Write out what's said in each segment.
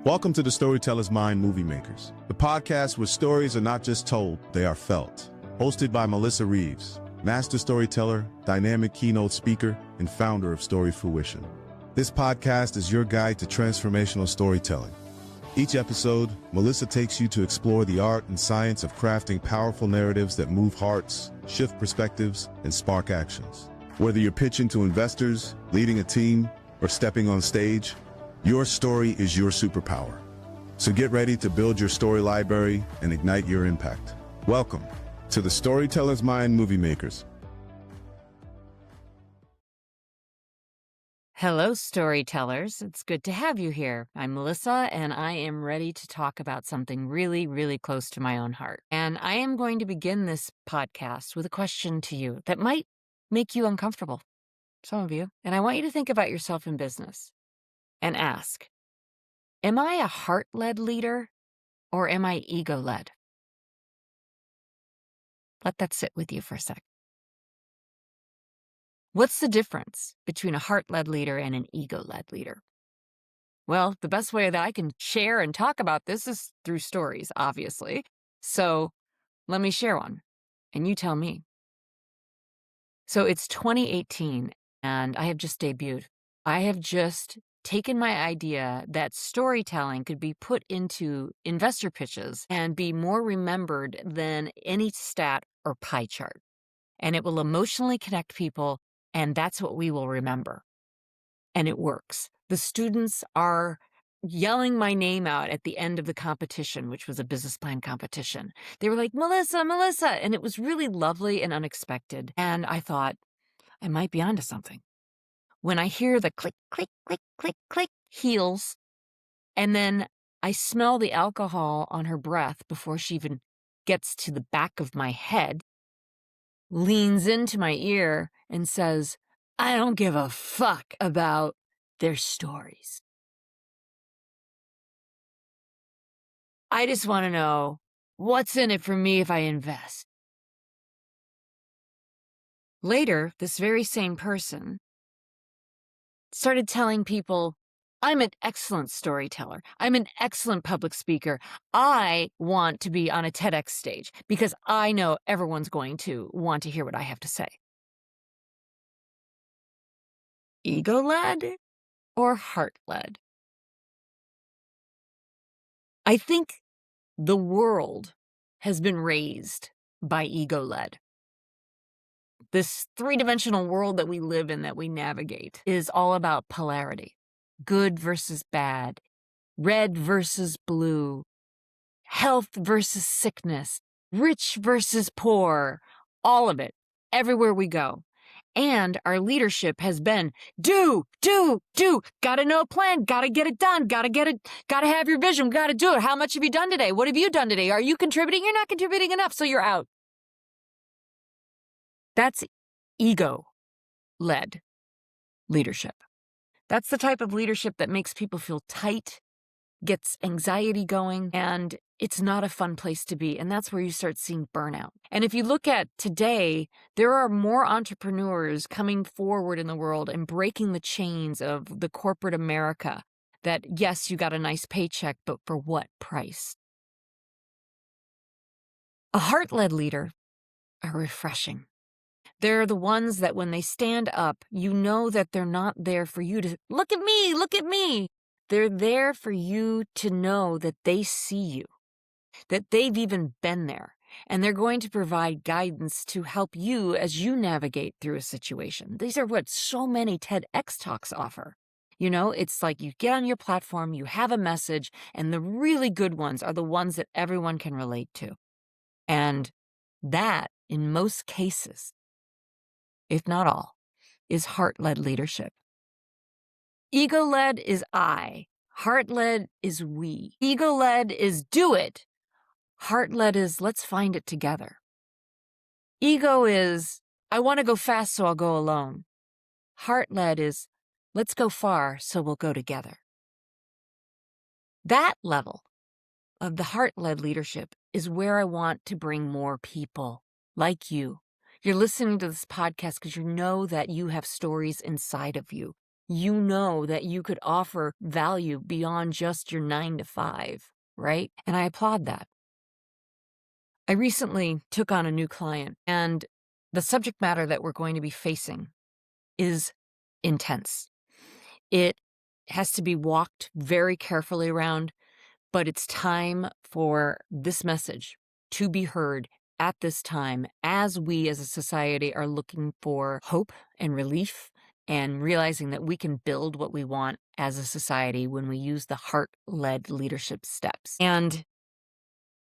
Welcome to the Storyteller's Mind Movie Makers, the podcast where stories are not just told, they are felt. Hosted by Melissa Reaves, master storyteller, dynamic keynote speaker, and founder of Story Fruition. This podcast is your guide to transformational storytelling. Each episode, Melissa takes you to explore the art and science of crafting powerful narratives that move hearts, shift perspectives, and spark actions. Whether you're pitching to investors, leading a team, or stepping on stage, your story is your superpower. So get ready to build your story library and ignite your impact. Welcome to the Storyteller's Mind Movie Makers. Hello, storytellers. It's good to have you here. I'm Melissa, and I am ready to talk about something really, really close to my own heart. And I am going to begin this podcast with a question to you that might make you uncomfortable, some of you. And I want you to think about yourself in business and ask, am I a heart-led leader or am I ego-led? Let that sit with you for a sec. What's the difference between a heart-led leader and an ego-led leader? Well, the best way that I can share and talk about this is through stories, obviously. So let me share one, and you tell me. So it's 2018, and I have just debuted. I have just taken my idea that storytelling could be put into investor pitches and be more remembered than any stat or pie chart. And it will emotionally connect people, and that's what we will remember. And it works. The students are yelling my name out at the end of the competition, which was a business plan competition. They were like, Melissa, Melissa. And it was really lovely and unexpected. And I thought, I might be onto something. When I hear the click, click, click, click, click heels, and then I smell the alcohol on her breath before she even gets to the back of my head, leans into my ear and says, I don't give a fuck about their stories. I just want to know what's in it for me if I invest. Later, this very same person started telling people, I'm an excellent storyteller. I'm an excellent public speaker. I want to be on a TEDx stage because I know everyone's going to want to hear what I have to say. Ego-led or heart-led? I think the world has been raised by ego-led. This three-dimensional world that we live in, that we navigate, is all about polarity. Good versus bad, red versus blue, health versus sickness, rich versus poor, all of it, everywhere we go. And our leadership has been do, gotta know a plan, gotta get it done, gotta have your vision, gotta do it. How much have you done today? What have you done today? Are you contributing? You're not contributing enough, so you're out. That's ego-led leadership. That's the type of leadership that makes people feel tight, gets anxiety going, and it's not a fun place to be. And that's where you start seeing burnout. And if you look at today, there are more entrepreneurs coming forward in the world and breaking the chains of the corporate America that, yes, you got a nice paycheck, but for what price? A heart-led leader are refreshing. They're the ones that when they stand up, you know that they're not there for you to, look at me, look at me. They're there for you to know that they see you, that they've even been there, and they're going to provide guidance to help you as you navigate through a situation. These are what so many TEDx talks offer. You know, it's like you get on your platform, you have a message, and the really good ones are the ones that everyone can relate to. And that, in most cases, if not all, is heart-led leadership. Ego-led is I. Heart-led is we. Ego-led is do it. Heart-led is let's find it together. Ego is I want to go fast, so I'll go alone. Heart-led is let's go far, so we'll go together. That level of the heart-led leadership is where I want to bring more people like you. You're listening to this podcast because you know that you have stories inside of you. you know that you could offer value beyond just your 9 to 5, right? And I applaud that. I recently took on a new client, and the subject matter that we're going to be facing is intense. It has to be walked very carefully around, but it's time for this message to be heard at this time as we as a society are looking for hope and relief and realizing that we can build what we want as a society when we use the heart-led leadership steps. And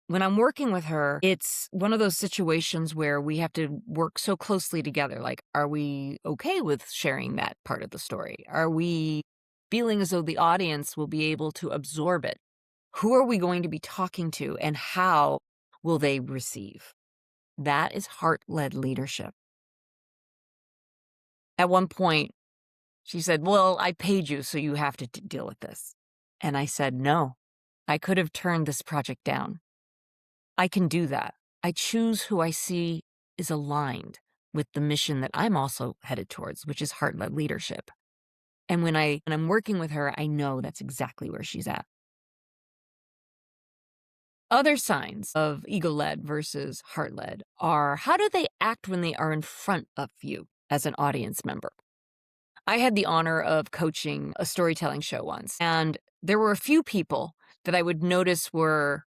when I'm working with her, it's one of those situations where we have to work so closely together. Like, are we okay with sharing that part of the story? Are we feeling as though the audience will be able to absorb it? Who are we going to be talking to, and how will they receive? That is heart-led leadership. At one point, she said, "Well, I paid you, so you have to deal with this." And I said, "No, I could have turned this project down. I can do that. I choose who I see is aligned with the mission that I'm also headed towards, which is heart-led leadership." And when I'm working with her, I know that's exactly where she's at. Other signs of ego-led versus heart-led are, how do they act when they are in front of you as an audience member? I had the honor of coaching a storytelling show once, and there were a few people that I would notice were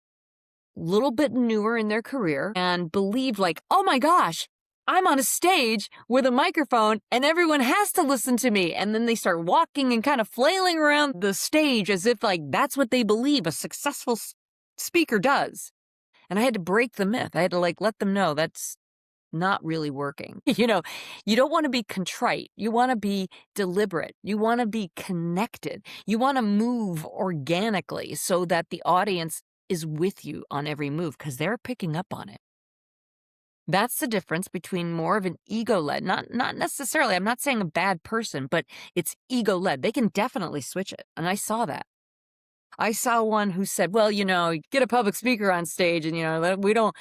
little bit newer in their career and believed like, oh my gosh, I'm on a stage with a microphone and everyone has to listen to me. And then they start walking and kind of flailing around the stage as if like that's what they believe a successful speaker does. And I had to break the myth. I had to like let them know that's not really working. You don't want to be contrite. You want to be deliberate. You want to be connected. You want to move organically so that the audience is with you on every move because they're picking up on it. That's the difference between more of an ego-led, not necessarily, I'm not saying a bad person, but it's ego-led. They can definitely switch it. And I saw that. I saw one who said, well, get a public speaker on stage and, we don't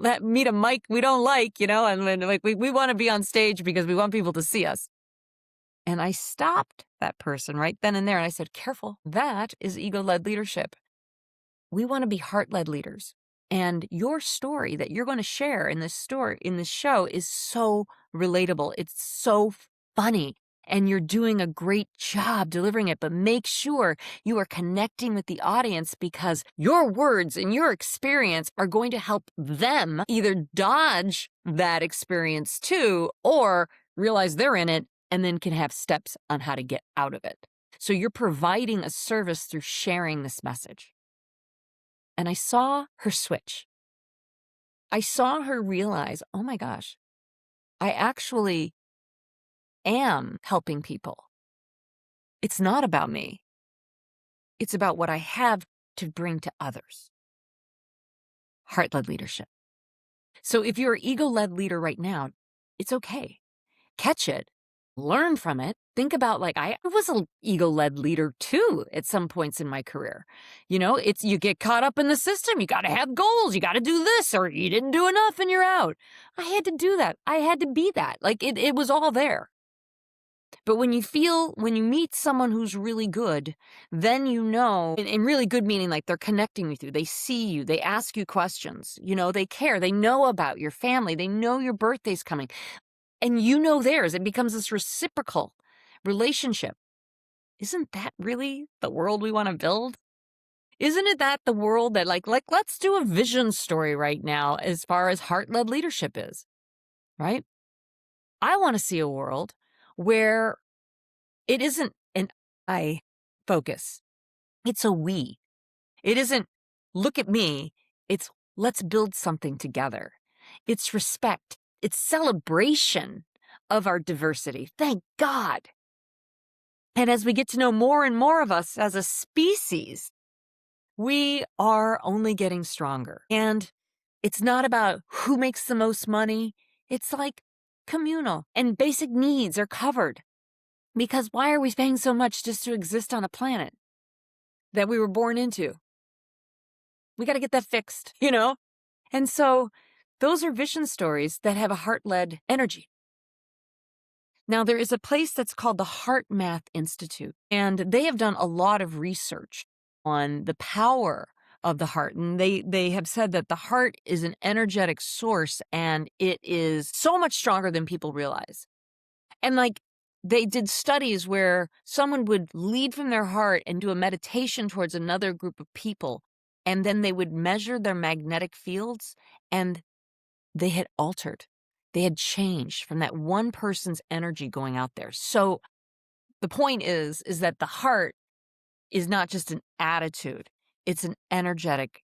let meet a mic we don't like, and when, like, we want to be on stage because we want people to see us. And I stopped that person right then and there. And I said, careful, that is ego-led leadership. We want to be heart-led leaders. And your story that you're going to share in this show is so relatable. It's so funny. And you're doing a great job delivering it, but make sure you are connecting with the audience because your words and your experience are going to help them either dodge that experience too, or realize they're in it and then can have steps on how to get out of it. So you're providing a service through sharing this message. And I saw her switch. I saw her realize, oh my gosh, I actually am helping people. It's not about me. It's about what I have to bring to others. Heart-led leadership. So if you're an ego-led leader right now, it's okay. Catch it. Learn from it. Think about like I was an ego-led leader too at some points in my career. It's you get caught up in the system. You got to have goals. You got to do this or you didn't do enough and you're out. I had to do that. I had to be that. Like it was all there. But when you meet someone who's really good, then and really good meaning like they're connecting with you. They see you. They ask you questions. They care. They know about your family. They know your birthday's coming. And theirs. It becomes this reciprocal relationship. Isn't that really the world we want to build? Isn't it that the world that like let's do a vision story right now as far as heart-led leadership is, right? I want to see a world where it isn't an I focus. It's a we. It isn't look at me. It's let's build something together. It's respect. It's celebration of our diversity. Thank God. And as we get to know more and more of us as a species, we are only getting stronger. And it's not about who makes the most money. It's like communal and basic needs are covered. Because why are we paying so much just to exist on a planet that we were born into? We got to get that fixed, And so those are vision stories that have a heart-led energy. Now, there is a place that's called the Heart Math Institute, and they have done a lot of research on the power of the heart. And they have said that the heart is an energetic source, and it is so much stronger than people realize. And like, they did studies where someone would lead from their heart and do a meditation towards another group of people, and then they would measure their magnetic fields, and they had altered. They had changed from that one person's energy going out there. So the point is that the heart is not just an attitude, it's an energetic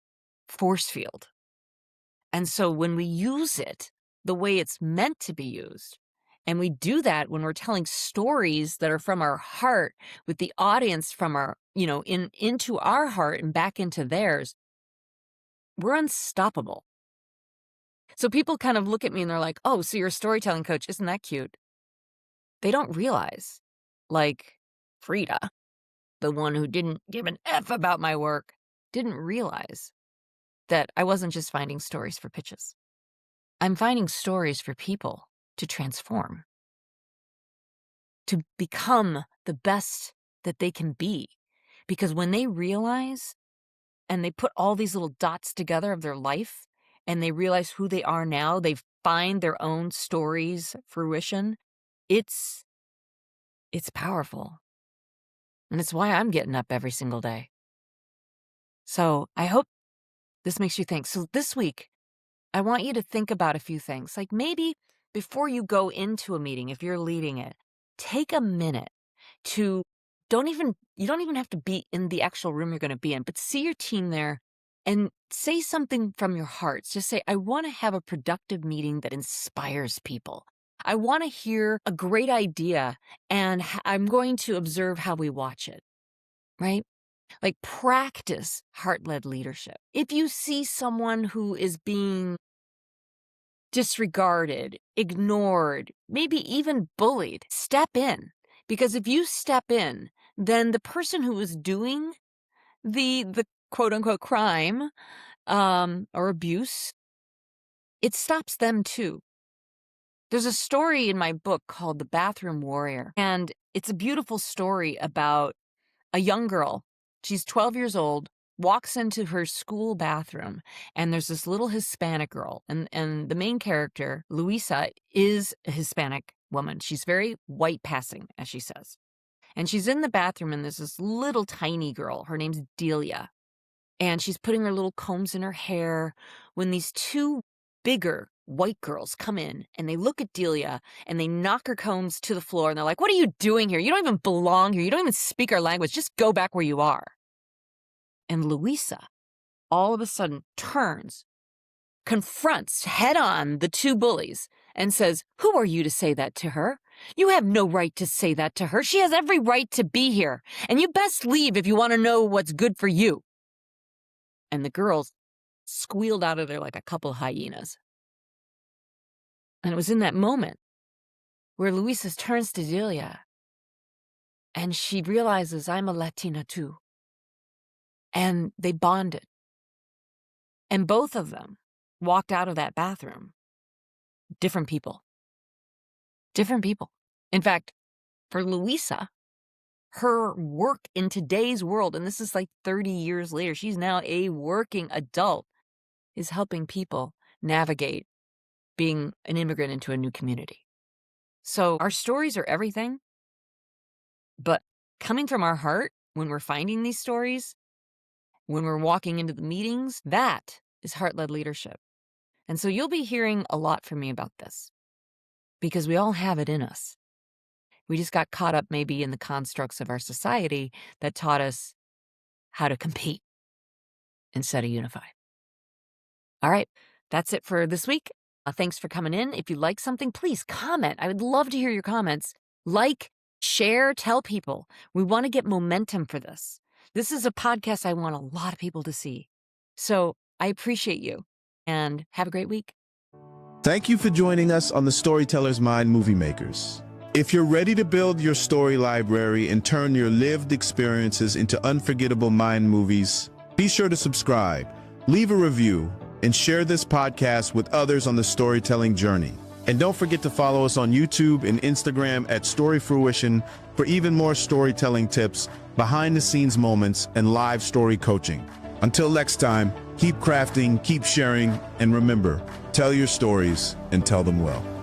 force field. And so when we use it the way it's meant to be used, and we do that when we're telling stories that are from our heart with the audience from our, into our heart and back into theirs, we're unstoppable. So people kind of look at me and they're like, oh, so you're a storytelling coach. Isn't that cute? They don't realize, like Frida, the one who didn't give an F about my work, didn't realize that I wasn't just finding stories for pitches. I'm finding stories for people to transform, to become the best that they can be. Because when they realize and they put all these little dots together of their life and they realize who they are now, they find their own stories fruition, it's powerful. And it's why I'm getting up every single day. So I hope this makes you think. So this week, I want you to think about a few things. Like maybe before you go into a meeting, if you're leading it, take a minute to you don't even have to be in the actual room you're going to be in, but see your team there and say something from your heart. Just say, I want to have a productive meeting that inspires people. I want to hear a great idea, and I'm going to observe how we watch it, right? Like practice heart-led leadership. If you see someone who is being disregarded, ignored, maybe even bullied, step in. Because if you step in, then the person who is doing the quote-unquote crime or abuse, it stops them too. There's a story in my book called The Bathroom Warrior, and it's a beautiful story about a young girl. She's 12 years old, walks into her school bathroom, and there's this little Hispanic girl. And the main character, Luisa, is a Hispanic woman. She's very white passing, as she says. And she's in the bathroom, and there's this little tiny girl. Her name's Delia. And she's putting her little combs in her hair when these two bigger white girls come in and they look at Delia and they knock her combs to the floor and they're like, what are you doing here? You don't even belong here. You don't even speak our language. Just go back where you are. And Luisa all of a sudden turns, confronts head on the two bullies and says, who are you to say that to her? You have no right to say that to her. She has every right to be here. And you best leave if you want to know what's good for you. And the girls squealed out of there like a couple hyenas. And it was in that moment where Luisa turns to Delia and she realizes, I'm a Latina too. And they bonded. And both of them walked out of that bathroom. Different people. Different people. In fact, for Luisa, her work in today's world, and this is like 30 years later, she's now a working adult, is helping people navigate being an immigrant into a new community. So our stories are everything, but coming from our heart, when we're finding these stories, when we're walking into the meetings, that is heart-led leadership. And so you'll be hearing a lot from me about this because we all have it in us. We just got caught up maybe in the constructs of our society that taught us how to compete instead of unify. All right, that's it for this week. Thanks for coming in. If you like something, please comment. I would love to hear your comments. Like, share, tell people. We want to get momentum for this. This is a podcast I want a lot of people to see. So I appreciate you and have a great week. Thank you for joining us on the Storyteller's Mind Movie Makers. If you're ready to build your story library and turn your lived experiences into unforgettable mind movies, be sure to subscribe, leave a review, and share this podcast with others on the storytelling journey. And don't forget to follow us on YouTube and Instagram at Story Fruition for even more storytelling tips, behind-the-scenes moments, and live story coaching. Until next time, keep crafting, keep sharing, and remember, tell your stories and tell them well.